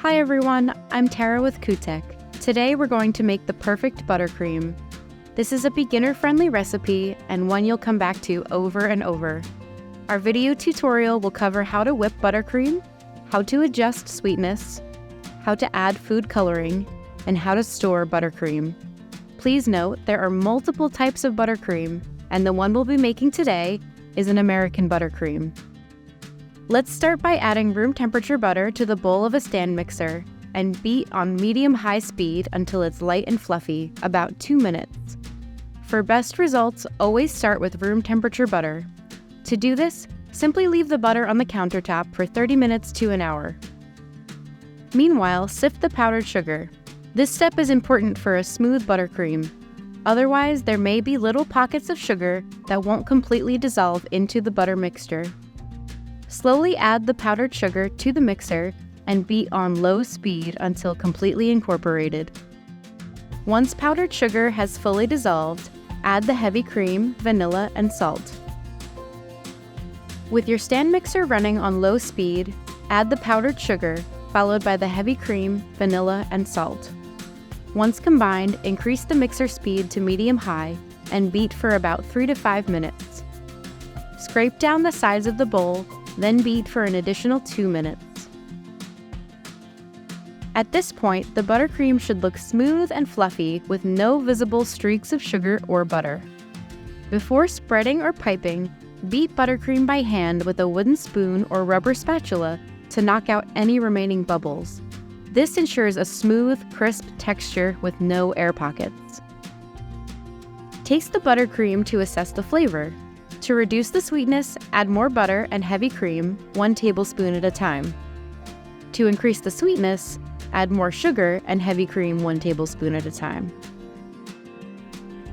Hi everyone, I'm Tara with Kutek. Today we're going to make the perfect buttercream. This is a beginner-friendly recipe and one you'll come back to over and over. Our video tutorial will cover how to whip buttercream, how to adjust sweetness, how to add food coloring, and how to store buttercream. Please note there are multiple types of buttercream, and the one we'll be making today is an American buttercream. Let's start by adding room temperature butter to the bowl of a stand mixer and beat on medium-high speed until it's light and fluffy, about 2 minutes. For best results, always start with room temperature butter. To do this, simply leave the butter on the countertop for 30 minutes to an hour. Meanwhile, sift the powdered sugar. This step is important for a smooth buttercream. Otherwise, there may be little pockets of sugar that won't completely dissolve into the butter mixture. Slowly add the powdered sugar to the mixer and beat on low speed until completely incorporated. Once powdered sugar has fully dissolved, add the heavy cream, vanilla, and salt. With your stand mixer running on low speed, add the powdered sugar, followed by the heavy cream, vanilla, and salt. Once combined, increase the mixer speed to medium-high and beat for about 3 to 5 minutes. Scrape down the sides of the bowl, then beat for an additional 2 minutes. At this point, the buttercream should look smooth and fluffy with no visible streaks of sugar or butter. Before spreading or piping, beat buttercream by hand with a wooden spoon or rubber spatula to knock out any remaining bubbles. This ensures a smooth, crisp texture with no air pockets. Taste the buttercream to assess the flavor. To reduce the sweetness, add more butter and heavy cream, 1 tablespoon at a time. To increase the sweetness, add more sugar and heavy cream, 1 tablespoon at a time.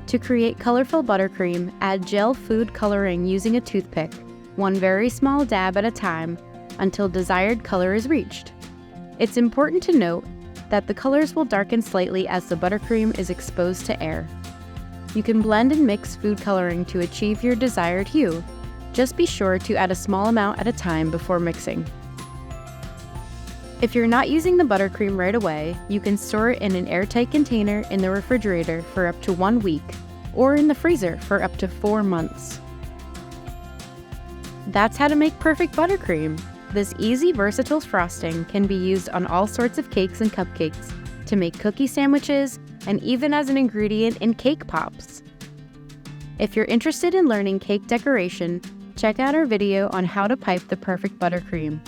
To create colorful buttercream, add gel food coloring using a toothpick, 1 very small dab at a time, until desired color is reached. It's important to note that the colors will darken slightly as the buttercream is exposed to air. You can blend and mix food coloring to achieve your desired hue. Just be sure to add a small amount at a time before mixing. If you're not using the buttercream right away, you can store it in an airtight container in the refrigerator for up to 1 week, or in the freezer for up to 4 months. That's how to make perfect buttercream. This easy, versatile frosting can be used on all sorts of cakes and cupcakes, to make cookie sandwiches, and even as an ingredient in cake pops. If you're interested in learning cake decoration, check out our video on how to pipe the perfect buttercream.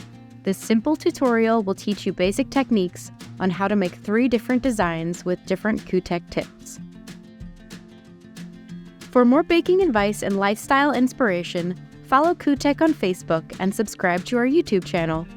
This simple tutorial will teach you basic techniques on how to make 3 different designs with different Kutek tips. For more baking advice and lifestyle inspiration, follow Kutek on Facebook and subscribe to our YouTube channel.